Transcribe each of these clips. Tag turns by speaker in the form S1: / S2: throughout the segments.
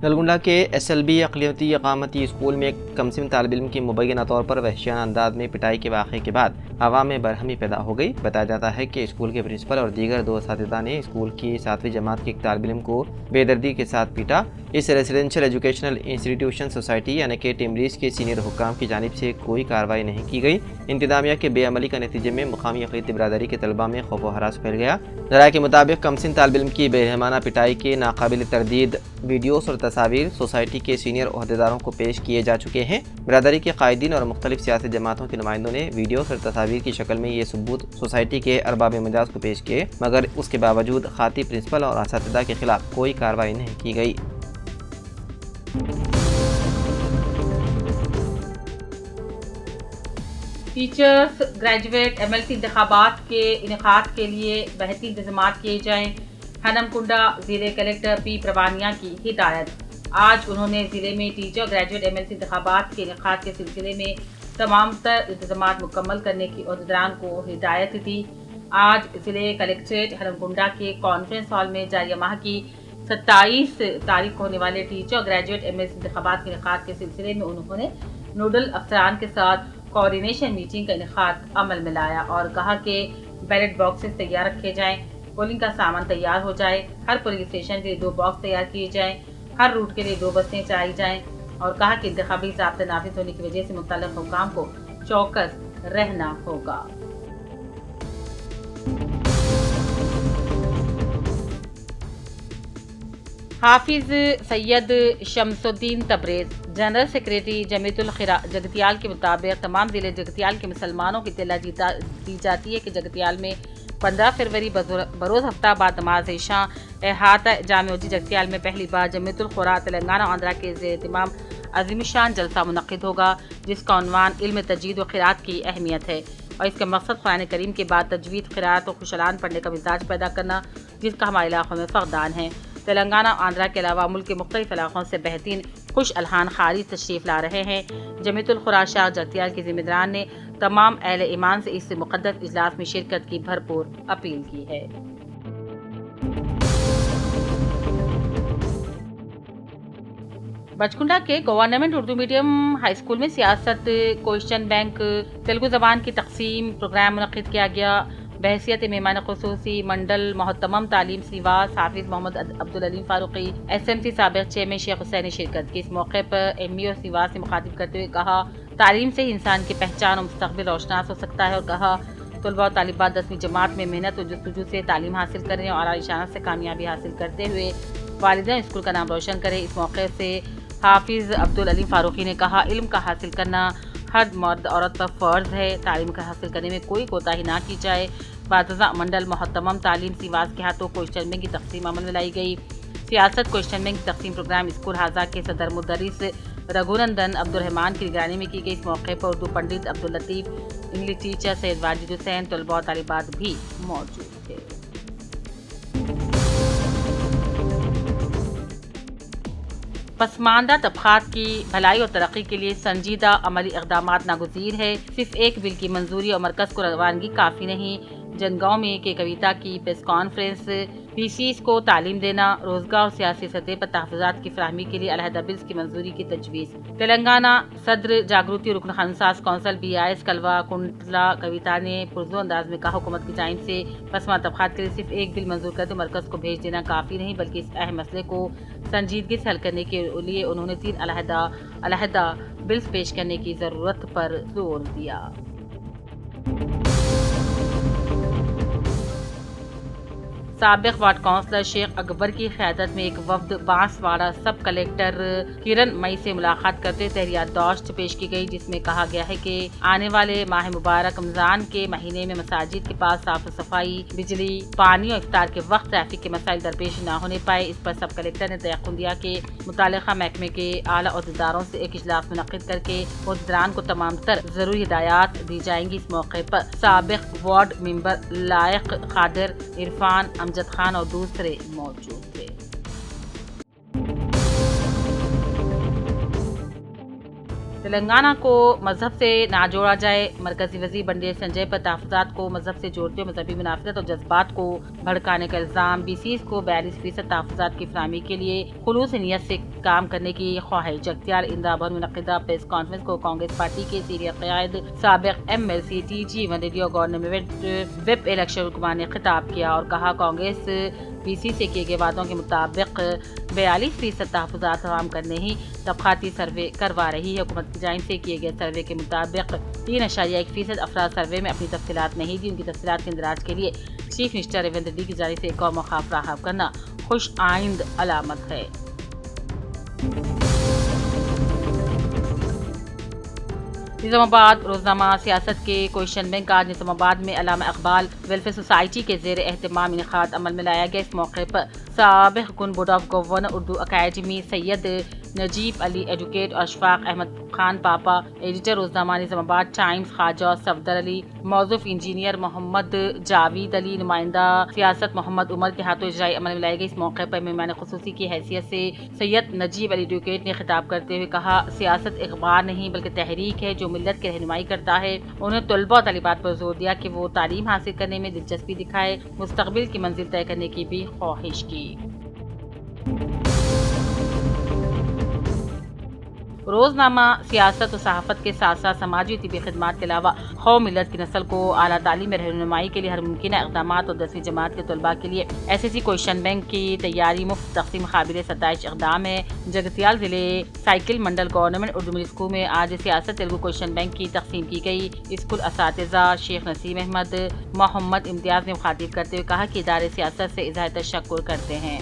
S1: نلگنڈا کے SLB اقلیتی اقامتی school میں ایک کمسن طالب علم کی مبینہ طور پر وحشیانہ انداز میں پٹائی کے واقعے کے بعد عوام میں برہمی پیدا ہو گئی۔ بتایا جاتا ہے کہ اسکول کے پرنسپل اور دیگر 2 اساتذہ نے اسکول کی 7ویں جماعت کے ایک طالب علم کو بے دردی کے ساتھ پیٹا۔ اس ریزیڈینشیل ایجوکیشنل انسٹیٹیوشن سوسائٹی یعنی کہ ٹیمریز کے سینئر حکام کی جانب سے کوئی کارروائی نہیں کی گئی۔ انتظامیہ کے بے عملی کا نتیجے میں مقامی اقلیتی برادری کے طلباء میں خوف و ہراس پھیل گیا۔ ذرائع کے مطابق کمسن طالب علم کی بے رحمانہ پٹائی کے ناقابل تردید ویڈیوز اور تصاویر سوسائٹی کے سینئر عہدیداروں کو پیش کیے جا چکے ہیں۔ برادری کے قائدین اور مختلف سیاسی جماعتوں کے نمائندوں نے ویڈیوز اور تصاویر کی شکل میں یہ ثبوت سوسائٹی کے ارباب مجاز کو پیش کیے، مگر اس کے باوجود خاطی پرنسپل اور اساتذہ کے خلاف کوئی کارروائی نہیں کی گئی۔
S2: ٹیچرز گریجویٹ MLC انتخابات کے انعقاد کے لیے بہترین انتظامات کیے جائیں، ہنم کنڈا ضلع کلکٹر پی پروانیہ کی ہدایت۔ آج انہوں نے ضلع میں ٹیچر گریجویٹ MLC انتخابات کے انعقاد کے سلسلے میں تمام تر انتظامات مکمل کرنے کی عہدیداران کو ہدایت دی۔ آج ضلع کلکٹریٹ ہنم کنڈا کے کانفرنس ہال میں جاریہ ماہ کی 27 تاریخ کو ہونے والے ٹیچر گریجویٹ MLC انتخابات کے انعقاد کے سلسلے میں انہوں نے نوڈل افسران کے ساتھ کوارڈینیشن میٹنگ کا انعقاد عمل میں لایا اور کہا کہ بیلٹ باکسز تیار رکھے جائیں، پولنگ کا سامان تیار ہو جائے، ہر پولنگ اسٹیشن کے لیے 2 باکس تیار کیے جائیں، ہر روٹ کے لیے 2 بسیں چلائی جائیں، اور کہا کہ انتخابی ضابطے نافذ ہونے کی وجہ سے متعلق حکام کو چوکس رہنا ہوگا۔ حافظ سید شمس الدین تبریز جنرل سیکریٹری جمیعت الخیرہ جگتیال کے مطابق تمام ضلع جگتیال کے مسلمانوں کی اطلاع دی جاتی ہے کہ جگتیال میں 15 فروری بروز ہفتہ بعد نماز عشاء احاطہ جامع مسجد جگتیال میں پہلی بار جمیعت الخیرہ تلنگانہ آندھرا کے زیر اہتمام عظیم الشان جلسہ منعقد ہوگا، جس کا عنوان علم تجوید و قرات کی اہمیت ہے، اور اس کا مقصد قرآن کریم کے بعد تجوید، قرات و خوشالان پڑھنے کا مزاج پیدا کرنا، جس کا ہمارے علاقوں میں فقدان ہے۔ تلنگانہ آندھرا کے علاوہ ملک کے مختلف علاقوں سے بہترین خوش الحان خاری تشریف لا رہے ہیں۔ جمیعت الخیرہ شاہ جگتیال کے ذمہ داران نے تمام اہل ایمان سے اس مقدس اجلاس میں شرکت کی بھرپور اپیل کی ہے۔ بچکنڈا کے government Urdu medium high school میں سیاست کوشچن بینک تیلگو زبان کی تقسیم پروگرام منعقد کیا گیا۔ بحیثیت مہمان خصوصی منڈل محتمم تعلیم سیواس حافظ محمد عبدالعلیم فاروقی SMC سابق چیئرمین شیخ حسین نے شرکت کی۔ اس موقع پر ME اور سیواس نے مخاطب کرتے ہوئے کہا تعلیم سے ہی انسان کی پہچان اور مستقبل روشناس ہو سکتا ہے، اور کہا طلباء و طالبات 10ویں جماعت میں محنت و جستجو سے تعلیم حاصل کریں اور اعلیٰ شان سے کامیابی حاصل کرتے ہوئے والدین اسکول کا نام روشن کریں۔ اس موقع سے حافظ عبدالعلیم فاروقی نے کہا علم کا حاصل کرنا ہر مرد عورت پر فرض ہے، تعلیم کا حاصل کرنے میں کوئی کوتاہی نہ کی جائے۔ بعض منڈل محتمم تعلیم سیواس کے ہاتھوں کوشچن بینک کی تقسیم عمل میں لائی گئی۔ سیاست کوشچن بینک کی تقسیم پروگرام اسکول ہاضا کے صدر مدرس رگھونندن عبدالرحمان کی نگرانی میں کی گئی۔ اس موقع پر اردو پنڈت عبداللطیف، انگلش ٹیچر سید واجد حسین، طلباء و طالبات بھی موجود تھے۔ پسماندہ طبقات کی بھلائی اور ترقی کے لیے سنجیدہ عملی اقدامات ناگزیر ہے، صرف ایک بل کی منظوری اور مرکز کو روانگی کافی نہیں۔ جنگاؤں میں کے کویتا کی پریس کانفرنس۔ PCs کو تعلیم دینا، روزگار اور سیاسی سطح پر تحفظات کی فراہمی کے لیے علیحدہ بلز کی منظوری کی تجویز۔ تلنگانہ صدر جاگرتی رکن خانساز کونسل BIS کلوا کنڈلا کویتا نے پرزور انداز میں کہا حکومت کی جانب سے پسماندہ طبقات کے لیے صرف ایک بل منظور کرتے مرکز کو بھیج دینا کافی نہیں، بلکہ اس اہم مسئلے کو سنجیدگی سے حل کرنے کے لیے انہوں نے 3 علیحدہ بلز پیش کرنے کی ضرورت پر زور دیا۔ سابق وارڈ کونسلر شیخ اکبر کی قیادت میں ایک وفد بانسواڑہ سب کلکٹر کرن مئی سے ملاقات کرتے تحریات داشت پیش کی گئی، جس میں کہا گیا ہے کہ آنے والے ماہ مبارک رمضان کے مہینے میں مساجد کے پاس صاف صفائی، بجلی، پانی اور افطار کے وقت ٹریفک کے مسائل درپیش نہ ہونے پائے۔ اس پر سب کلکٹر نے تیقن دیا کہ متعلقہ محکمے کے اعلیٰ عہدیداروں سے ایک اجلاس منعقد کر کے عہدیداران کو تمام تر ضروری ہدایات دی جائیں گی۔ اس موقع پر سابق وارڈ ممبر لائق قادر، عرفان، امجد خان اور دوسرے موجود تھے۔ تلنگانہ کو مذہب سے نہ جوڑا جائے، مرکزی وزیر بنڈے سنجے پر تحفظات کو مذہب سے جوڑتے ہوئے مذہبی منافرت اور جذبات کو بھڑکانے کا الزام، بی سیز کو 42% تحفظات کی فراہمی کے لیے خلوص نیت سے کام کرنے کی خواہش۔ اختیار اندرا بھون میں منعقدہ پریس کانفرنس کو کانگریس پارٹی کے سینئر قائد سابق MLC TG ون ریڈیو گورنمنٹ وپ الیکشن کمار نے خطاب کیا اور کہا کانگریس بی سی سے کیے گئے وعدوں کے مطابق 42% تحفظات فراہم کرنے ہی طبقاتی سروے کروا رہی ہے۔ حکومت کی جانب سے کیے گئے سروے کے مطابق 3.1% افراد سروے میں اپنی تفصیلات نہیں دی۔ ان کی تفصیلات کے اندراج کے لیے چیف منسٹر ریونت ریڈی کی جانب سے ایک اور موقع فراہم کرنا خوش آئند علامت ہے۔ نظام آباد روزنامہ سیاست کے کوشچن بینک آج نظام آباد میں علامہ اقبال ویلفیئر سوسائٹی کے زیر اہتمام انعقاد عمل میں لایا گیا۔ اس موقع پر سابق کن board of governor Urdu academy Syed Najeeb Ali advocate اور اشفاق احمد خان پاپا، ایڈیٹر روزنامہ نظام آباد ٹائمز خواجہ صفدر علی، موظف انجینئر محمد جاوید علی، نمائندہ سیاست محمد عمر کے ہاتھوں اجرائی عمل میں لائی گئی۔ اس موقع پر مہمان خصوصی کی حیثیت سے سید نجیب علی ایڈوکیٹ نے خطاب کرتے ہوئے کہا سیاست اخبار نہیں بلکہ تحریک ہے جو ملت کی رہنمائی کرتا ہے۔ انہوں نے طلباء اور طالبات پر زور دیا کہ وہ تعلیم حاصل کرنے میں دلچسپی دکھائے، مستقبل کی منزل طے کرنے کی بھی خواہش کی۔ روزنامہ سیاست و صحافت کے ساتھ ساتھ سماجی و طبی خدمات کے علاوہ قوم ملت کی نسل کو اعلیٰ تعلیم میں رہنمائی کے لیے ہر ممکنہ اقدامات اور 10ویں جماعت کے طلباء کے لیے SSC کوشچن بینک کی تیاری مفت تقسیم قابل ستائش اقدام ہے۔ جگتیال ضلع سائیکل منڈل گورنمنٹ اردو میڈیم اسکول میں آج سیاست تیلگو کوشچن بینک کی تقسیم کی گئی۔ اسکول اساتذہ شیخ نسیم احمد محمد امتیاز نے مخاطب کرتے ہوئے کہا کہ ادارے سیاست سے اظہار تشکر کرتے ہیں۔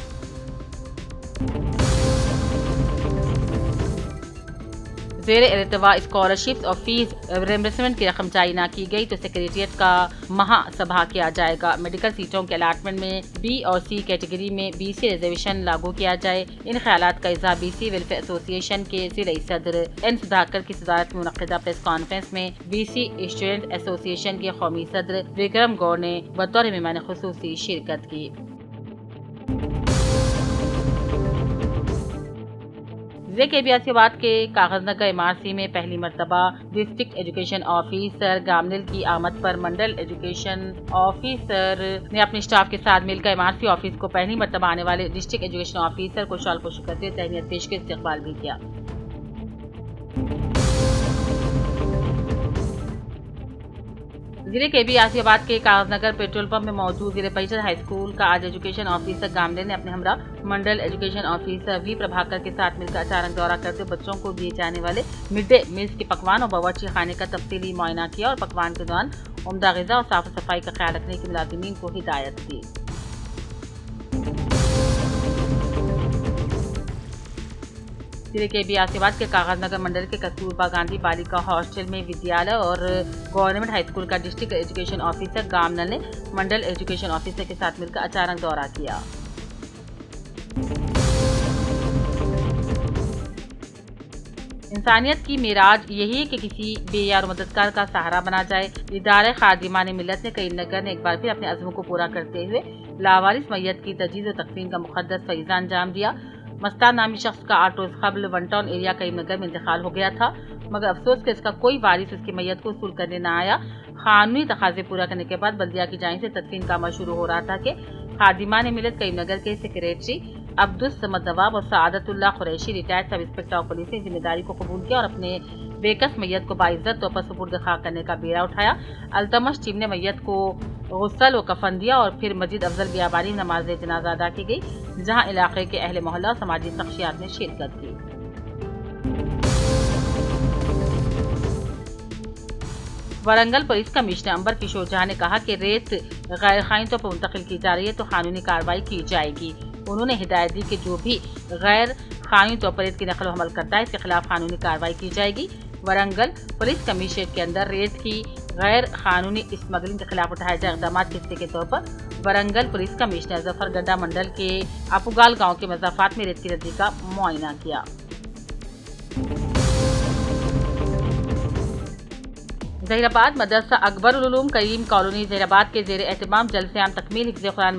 S2: زیر التواء اسکالرشپس اور فیس ریمبرسمنٹ کی رقم جاری نہ کی گئی تو سیکریٹریٹ کا مہا سبھا کیا جائے گا۔ میڈیکل سیٹوں کے الاٹمنٹ میں B اور C کیٹیگری میں BC ریزرویشن لاگو کیا جائے۔ ان خیالات کا اظہار BC ویلفیئر ایسوسی ایشن کے ضلعی صدر N سدھاکر کی صدارت میں منعقدہ پریس کانفرنس میں BC اسٹوڈنٹ ایسوسی ایشن کے قومی صدر وکرم گوڑ نے بطور مہمان خصوصی شرکت کی۔ ضلع کے بیاسی آباد کے کاغذ نگر MRC میں پہلی مرتبہ ڈسٹرکٹ ایجوکیشن آفیسر گامنل کی آمد پر منڈل ایجوکیشن آفیسر نے اپنے اسٹاف کے ساتھ مل کر MRC آفس کو پہلی مرتبہ آنے والے ڈسٹرکٹ ایجوکیشن آفیسر کو شال پوش کرتے ہوئے تہنیت پیش کے استقبال بھی کیا۔ ضلع کے بیاسی آباد کے کاغذ نگر پیٹرول پمپ میں موجود ضلع پریشد ہائی اسکول کا آج ایجوکیشن آفیسر گاملے نے اپنے ہمراہ منڈل ایجوکیشن آفیسر وی پربھاکر کے ساتھ مل کر اچانک دورہ کرتے بچوں کو دیے جانے والے مڈ ڈے میلز کے پکوان اور باورچی خانے کا تفصیلی معائنہ کیا اور پکوان کے دوران عمدہ غذا اور صاف صفائی کا خیال رکھنے کی ملازمین کو ہدایت کی۔ ضلع کے بیاسی آباد کے کاغذ نگر منڈل کے کستوربا گاندھی بالیکا ہاسٹل میں ودیالیہ اور گورنمنٹ ہائی اسکول کا ڈسٹرکٹ ایجوکیشن آفیسر گامنل نے منڈل ایجوکیشن آفیسر کے ساتھ مل کر اچانک دورہ کیا۔ انسانیت کی معراج یہی ہے کہ کسی بے یار و مددگار کا سہارا بنا جائے۔ ادارہ خادمان ملت نے کریم نگر نے ایک بار پھر اپنے عزم کو پورا کرتے ہوئے لاوارث میت کی تجہیز و تکفین کا مقدس فریضہ انجام دیا۔ مستان نامی شخص کا 8 روز قبل ون ٹاؤن ایریا کریم نگر میں انتقال ہو گیا تھا، مگر افسوس کہ اس کا کوئی وارث اس کی میت کو وصول کرنے نہ آیا۔ قانونی تقاضے پورا کرنے کے بعد بلدیہ کی جانب سے تدفین کا عمل شروع ہو رہا تھا کہ خادمان ملت کریم نگر کے سیکریٹری عبدالصمد نواب اور سعادت اللہ قریشی retired sub inspector of police نے ذمہ داری کو قبول کیا اور اپنے بےکس میت کو باعزت طور پر سپرد خاک کرنے کا بیڑا اٹھایا۔ التمش ٹیم نے میت کو غسل و کفن دیا اور پھر مسجد افضل بیابانی میں نماز جنازہ ادا کی گئی، جہاں علاقے کے اہل محلہ اور سماجی شخصیات نے شرکت کی۔ ورنگل پولیس کمشنر امبر کشور جہاں نے کہا کہ ریت غیر قانونی طور پر منتقل کی جا رہی ہے تو قانونی کارروائی کی جائے گی۔ انہوں نے ہدایت دی کہ جو بھی غیر قانونی طور پر ریت کی نقل و حمل کرتا ہے اس کے خلاف قانونی کارروائی کی جائے گی۔ ورنگل پولیس کمشنریٹ کے اندر ریت کی غیر قانونی اسمگلنگ کے خلاف اٹھائے جائے اقدامات کے حصے کے طور پر ورنگل پولیس کمشنر ظفر گڈا منڈل کے اپوگال گاؤں کے مضافات میں ریت کی ردی کا معائنہ کیا۔ ظہیر آباد مدرسہ اکبر العلوم کریم کالونی ظہیر آباد کے زیر اہتمام جلسہ عام تکمیل حفظ قرآن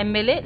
S2: MLA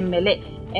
S2: MLA